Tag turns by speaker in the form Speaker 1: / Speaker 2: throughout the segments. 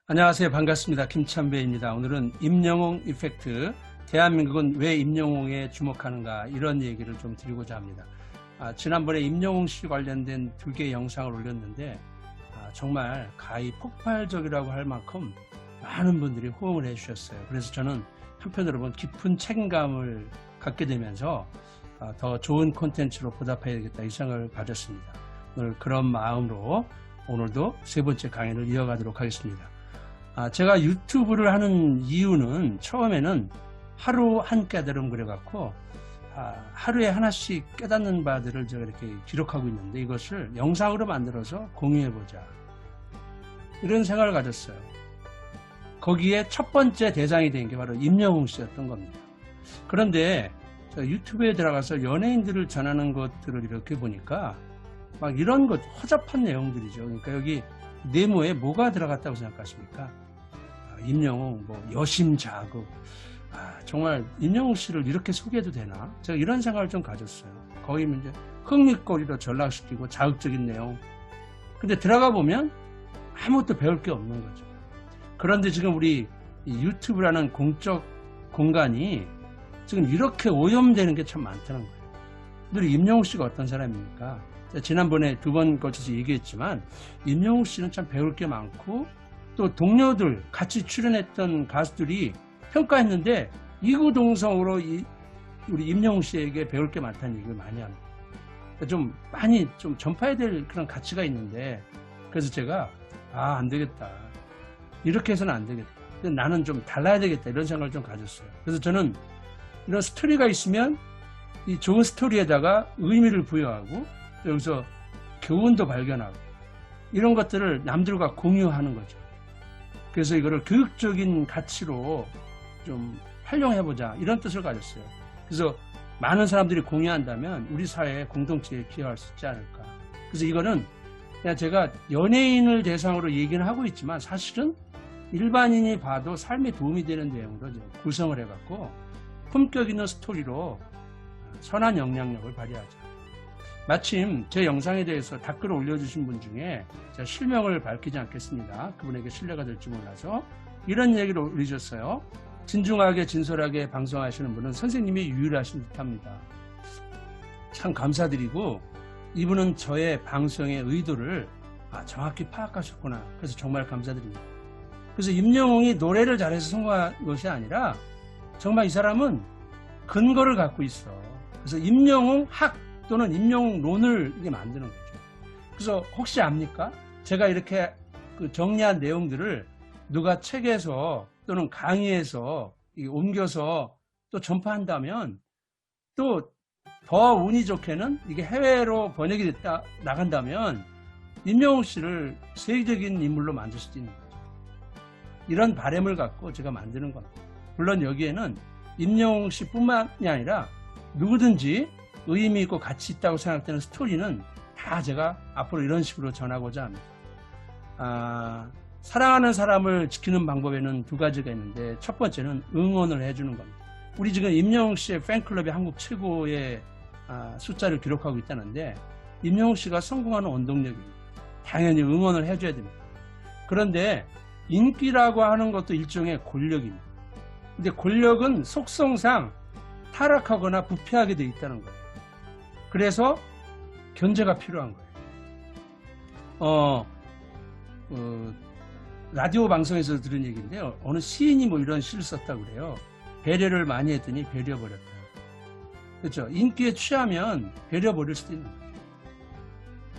Speaker 1: 안녕하세요. 반갑습니다. 김찬배입니다. 오늘은 임영웅 이펙트, 대한민국은 왜 임영웅에 주목하는가, 이런 얘기를 좀 드리고자 합니다. 지난번에 임영웅 씨 관련된 2개의 영상을 올렸는데 정말 가히 폭발적이라고 할 만큼 많은 분들이 호응을 해주셨어요. 그래서 저는 한편으로 보면 깊은 책임감을 갖게 되면서 더 좋은 콘텐츠로 보답해야 되겠다, 이 생각을 가졌습니다. 오늘 그런 마음으로 오늘도 3번째 강의를 이어가도록 하겠습니다. 제가 유튜브를 하는 이유는 처음에는 하루 한 깨달음 그래갖고 하루에 하나씩 깨닫는 바들을 제가 이렇게 기록하고 있는데, 이것을 영상으로 만들어서 공유해보자, 이런 생각을 가졌어요. 거기에 첫 번째 대상이 된 게 바로 임영웅 씨였던 겁니다. 그런데 제가 유튜브에 들어가서 연예인들을 전하는 것들을 이렇게 보니까 막 이런 것 허접한 내용들이죠. 그러니까 여기 네모에 뭐가 들어갔다고 생각하십니까? 임영웅, 여심자극. 정말 임영웅 씨를 이렇게 소개해도 되나? 제가 이런 생각을 좀 가졌어요. 거의 이제 흥미거리로 전락시키고 자극적인 내용. 근데 들어가 보면 아무것도 배울 게 없는 거죠. 그런데 지금 우리 유튜브라는 공적 공간이 지금 이렇게 오염되는 게 참 많다는 거예요. 늘 임영웅 씨가 어떤 사람입니까? 지난번에 2번 걸쳐서 얘기했지만 임영웅 씨는 참 배울 게 많고, 또 동료들 같이 출연했던 가수들이 평가했는데 이구동성으로 우리 임영웅 씨에게 배울 게 많다는 얘기를 많이 합니다. 좀 많이 좀 전파해야 될 그런 가치가 있는데, 그래서 제가 안 되겠다, 이렇게 해서는 안 되겠다, 나는 좀 달라야 되겠다, 이런 생각을 좀 가졌어요. 그래서 저는 이런 스토리가 있으면 이 좋은 스토리에다가 의미를 부여하고, 여기서 교훈도 발견하고, 이런 것들을 남들과 공유하는 거죠. 그래서 이거를 교육적인 가치로 좀 활용해보자, 이런 뜻을 가졌어요. 그래서 많은 사람들이 공유한다면 우리 사회의 공동체에 기여할 수 있지 않을까. 그래서 이거는 그냥 제가 연예인을 대상으로 얘기는 하고 있지만, 사실은 일반인이 봐도 삶에 도움이 되는 내용으로 구성을 해갖고 품격 있는 스토리로 선한 영향력을 발휘하자. 마침 제 영상에 대해서 댓글을 올려주신 분 중에 제가 실명을 밝히지 않겠습니다. 그분에게 신뢰가 될지 몰라서 이런 얘기를 올리셨어요. 진중하게 진솔하게 방송하시는 분은 선생님이 유일하신 듯합니다. 참 감사드리고, 이분은 저의 방송의 의도를 정확히 파악하셨구나. 그래서 정말 감사드립니다. 그래서 임영웅이 노래를 잘해서 성공한 것이 아니라 정말 이 사람은 근거를 갖고 있어. 그래서 임영웅 학 또는 임영웅론을 이게 만드는 거죠. 그래서 혹시 압니까? 제가 이렇게 정리한 내용들을 누가 책에서 또는 강의에서 옮겨서 또 전파한다면, 또 더 운이 좋게는 이게 해외로 번역이 됐다 나간다면 임영웅 씨를 세계적인 인물로 만들 수도 있는 거죠. 이런 바람을 갖고 제가 만드는 겁니다. 물론 여기에는 임영웅 씨뿐만이 아니라 누구든지 의미 있고 가치 있다고 생각되는 스토리는 다 제가 앞으로 이런 식으로 전하고자 합니다. 사랑하는 사람을 지키는 방법에는 2가지가 있는데, 첫 번째는 응원을 해주는 겁니다. 우리 지금 임영웅 씨의 팬클럽이 한국 최고의 숫자를 기록하고 있다는데, 임영웅 씨가 성공하는 원동력입니다. 당연히 응원을 해줘야 됩니다. 그런데 인기라고 하는 것도 일종의 권력입니다. 근데 권력은 속성상 타락하거나 부패하게 되어 있다는 거예요. 그래서 견제가 필요한 거예요. 라디오 방송에서 들은 얘기인데요. 어느 시인이 이런 시를 썼다고 그래요. 배려를 많이 했더니 배려버렸다. 그렇죠? 인기에 취하면 배려버릴 수도 있는 거죠.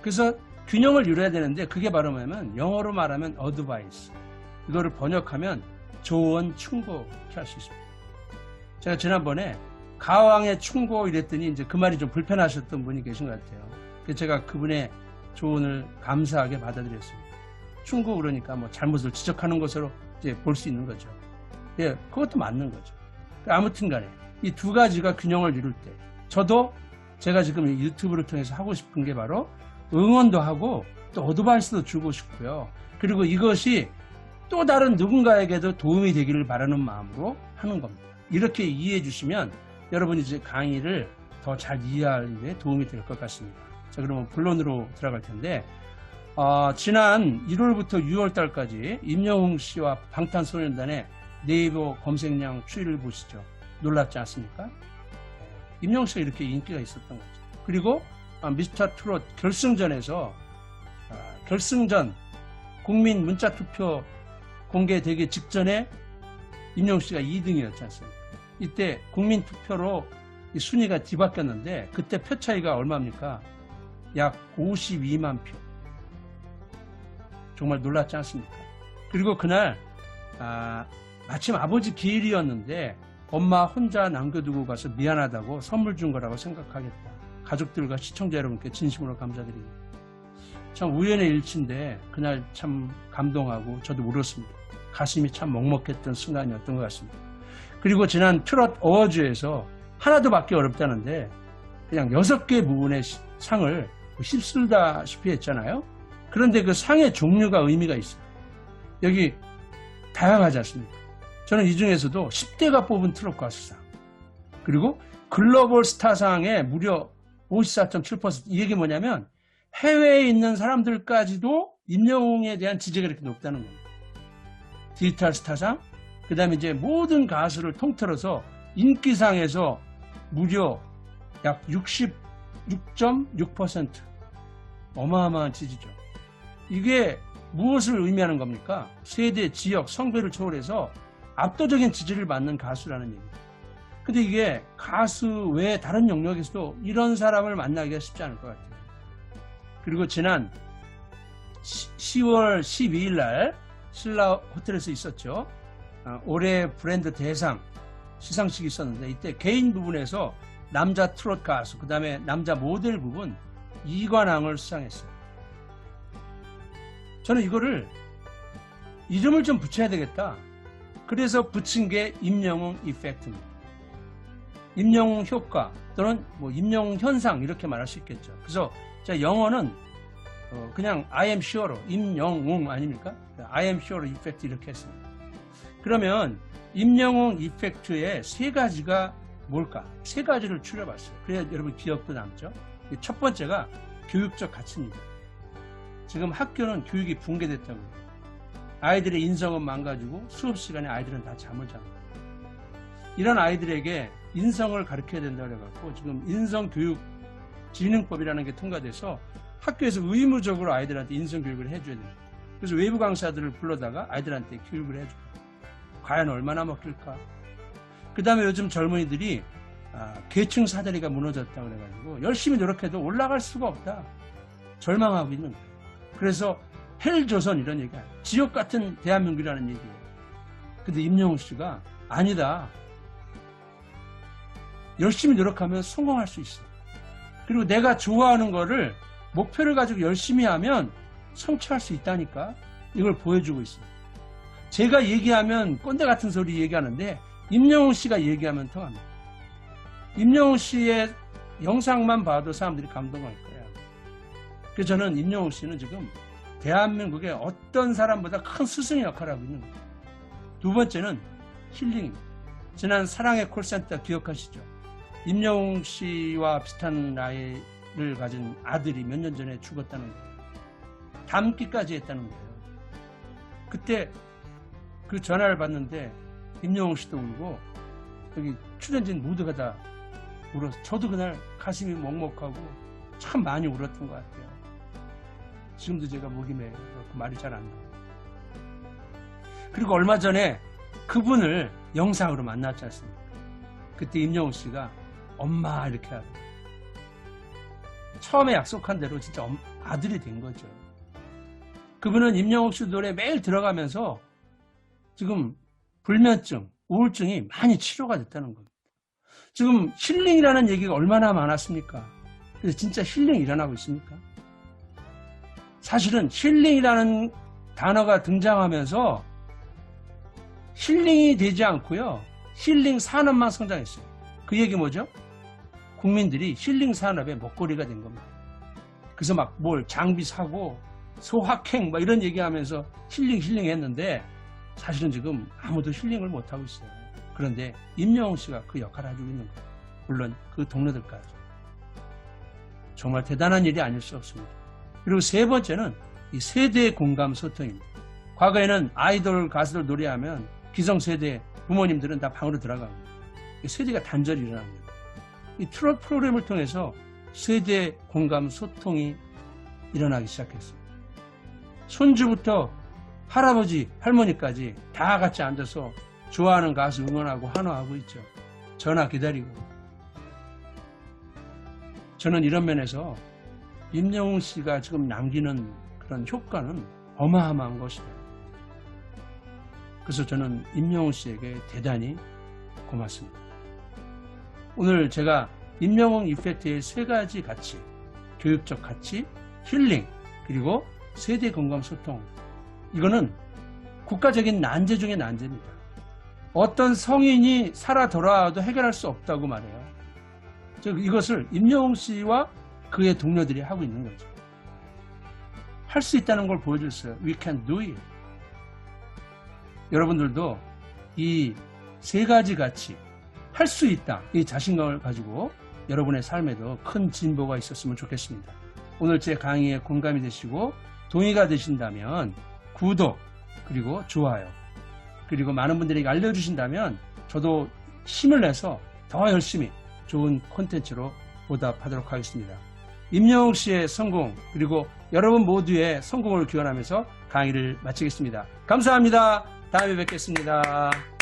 Speaker 1: 그래서 균형을 이뤄야 되는데, 그게 바로 뭐냐면 영어로 말하면 어드바이스, 이거를 번역하면 조언, 충고, 이렇게 할 수 있습니다. 제가 지난번에 가왕의 충고 이랬더니 이제 그 말이 좀 불편하셨던 분이 계신 것 같아요. 그래서 제가 그분의 조언을 감사하게 받아들였습니다. 충고 그러니까 잘못을 지적하는 것으로 이제 볼 수 있는 거죠. 예, 그것도 맞는 거죠. 아무튼 간에 이 2가지가 균형을 이룰 때, 저도 제가 지금 유튜브를 통해서 하고 싶은 게 바로 응원도 하고 또 어드바이스도 주고 싶고요. 그리고 이것이 또 다른 누군가에게도 도움이 되기를 바라는 마음으로 하는 겁니다. 이렇게 이해해 주시면 여러분이 이제 강의를 더 잘 이해하는 데 도움이 될 것 같습니다. 자, 그러면 본론으로 들어갈 텐데, 지난 1월부터 6월 달까지 임영웅 씨와 방탄소년단의 네이버 검색량 추이를 보시죠. 놀랍지 않습니까? 임영웅 씨가 이렇게 인기가 있었던 거죠. 그리고 미스터 트롯 결승전에서 결승전 국민 문자투표 공개되기 직전에 임영웅 씨가 2등이었지 않습니까? 이때 국민투표로 순위가 뒤바뀌었는데 그때 표 차이가 얼마입니까? 약 52만 표. 정말 놀랍지 않습니까? 그리고 그날 마침 아버지 기일이었는데 엄마 혼자 남겨두고 가서 미안하다고 선물 준 거라고 생각하겠다. 가족들과 시청자 여러분께 진심으로 감사드립니다. 참 우연의 일치인데 그날 참 감동하고 저도 울었습니다. 가슴이 참 먹먹했던 순간이었던 것 같습니다. 그리고 지난 트롯 어워즈에서 하나도 받기 어렵다는데 그냥 6개 부분의 상을 휩쓸다시피 했잖아요. 그런데 그 상의 종류가 의미가 있어요. 여기 다양하지 않습니까? 저는 이 중에서도 10대가 뽑은 트롯 가수상, 그리고 글로벌 스타상에 무려 54.7%. 이 얘기 뭐냐면 해외에 있는 사람들까지도 임영웅에 대한 지지가 이렇게 높다는 겁니다. 디지털 스타상, 그 다음에 이제 모든 가수를 통틀어서 인기상에서 무려 약 66.6%. 어마어마한 지지죠. 이게 무엇을 의미하는 겁니까? 세대, 지역, 성별을 초월해서 압도적인 지지를 받는 가수라는 얘기입니다. 근데 이게 가수 외에 다른 영역에서도 이런 사람을 만나기가 쉽지 않을 것 같아요. 그리고 지난 10월 12일 날 신라 호텔에서 있었죠. 올해 브랜드 대상 시상식이 있었는데 이때 개인 부분에서 남자 트롯 가수, 그 다음에 남자 모델 부분 2관왕을 수상했어요. 저는 이거를 이름을 좀 붙여야 되겠다. 그래서 붙인 게 임영웅 이펙트입니다. 임영웅 효과 또는 뭐 임영웅 현상 이렇게 말할 수 있겠죠. 그래서 제가 영어는 그냥 I am sure로 임영웅 아닙니까? I am sure 이펙트 이렇게 했습니다. 그러면 임영웅 이펙트의 세 가지가 뭘까? 세 가지를 추려봤어요. 그래야 여러분 기억도 남죠. 첫 번째가 교육적 가치입니다. 지금 학교는 교육이 붕괴됐다고 해요. 아이들의 인성은 망가지고 수업 시간에 아이들은 다 잠을 잡니다. 이런 아이들에게 인성을 가르쳐야 된다고 해갖고 지금 인성교육진흥법이라는 게 통과돼서 학교에서 의무적으로 아이들한테 인성교육을 해줘야 됩니다. 그래서 외부 강사들을 불러다가 아이들한테 교육을 해줘요. 과연 얼마나 먹힐까? 그 다음에 요즘 젊은이들이 계층 사다리가 무너졌다고 해가지고 열심히 노력해도 올라갈 수가 없다. 절망하고 있는 거예요. 그래서 헬조선 이런 얘기야. 지옥 같은 대한민국이라는 얘기예요. 근데 임영웅 씨가 아니다. 열심히 노력하면 성공할 수 있어. 그리고 내가 좋아하는 거를 목표를 가지고 열심히 하면 성취할 수 있다니까. 이걸 보여주고 있어요. 제가 얘기하면 꼰대 같은 소리 얘기하는데 임영웅 씨가 얘기하면 통합니다. 임영웅 씨의 영상만 봐도 사람들이 감동할 거예요. 그래서 저는 임영웅 씨는 지금 대한민국의 어떤 사람보다 큰 스승의 역할을 하고 있는 거예요. 두 번째는 힐링입니다. 지난 사랑의 콜센터 기억하시죠? 임영웅 씨와 비슷한 나이를 가진 아들이 몇 년 전에 죽었다는 거예요. 담기까지 했다는 거예요. 그때 그 전화를 받는데 임영웅 씨도 울고 여기 출연진 모두가 다 울어서 저도 그날 가슴이 먹먹하고 참 많이 울었던 것 같아요. 지금도 제가 목이 메요. 그 말이 잘 안 나와요. 그리고 얼마 전에 그분을 영상으로 만났지 않습니까? 그때 임영웅 씨가 엄마 이렇게 하더라고요. 처음에 약속한 대로 진짜 아들이 된 거죠. 그분은 임영웅 씨 노래 매일 들어가면서 지금 불면증, 우울증이 많이 치료가 됐다는 겁니다. 지금 힐링이라는 얘기가 얼마나 많았습니까? 그래서 진짜 힐링이 일어나고 있습니까? 사실은 힐링이라는 단어가 등장하면서 힐링이 되지 않고요. 힐링 산업만 성장했어요. 그 얘기 뭐죠? 국민들이 힐링 산업의 먹거리가 된 겁니다. 그래서 막 뭘 장비 사고 소확행 막 이런 얘기하면서 힐링 했는데 사실은 지금 아무도 힐링을 못하고 있어요. 그런데 임영웅 씨가 그 역할을 해주고 있는 거예요. 물론 그 동료들까지. 정말 대단한 일이 아닐 수 없습니다. 그리고 세 번째는 이 세대 공감 소통입니다. 과거에는 아이돌 가수들 노래하면 기성세대 부모님들은 다 방으로 들어가고 세대가 단절이 일어납니다. 이 트롯 프로그램을 통해서 세대 공감 소통이 일어나기 시작했어요. 손주부터 할아버지, 할머니까지 다 같이 앉아서 좋아하는 가수 응원하고 환호하고 있죠. 전화 기다리고. 저는 이런 면에서 임영웅 씨가 지금 남기는 그런 효과는 어마어마한 것이다. 그래서 저는 임영웅 씨에게 대단히 고맙습니다. 오늘 제가 임영웅 이펙트의 세 가지 가치, 교육적 가치, 힐링, 그리고 세대 공감 소통, 이거는 국가적인 난제 중의 난제입니다. 어떤 성인이 살아 돌아와도 해결할 수 없다고 말해요. 즉 이것을 임영웅 씨와 그의 동료들이 하고 있는 거죠. 할 수 있다는 걸 보여줬어요. We can do it. 여러분들도 이 세 가지 가치, 할 수 있다, 이 자신감을 가지고 여러분의 삶에도 큰 진보가 있었으면 좋겠습니다. 오늘 제 강의에 공감이 되시고 동의가 되신다면 구독, 그리고 좋아요, 그리고 많은 분들에게 알려주신다면 저도 힘을 내서 더 열심히 좋은 콘텐츠로 보답하도록 하겠습니다. 임영웅 씨의 성공, 그리고 여러분 모두의 성공을 기원하면서 강의를 마치겠습니다. 감사합니다. 다음에 뵙겠습니다.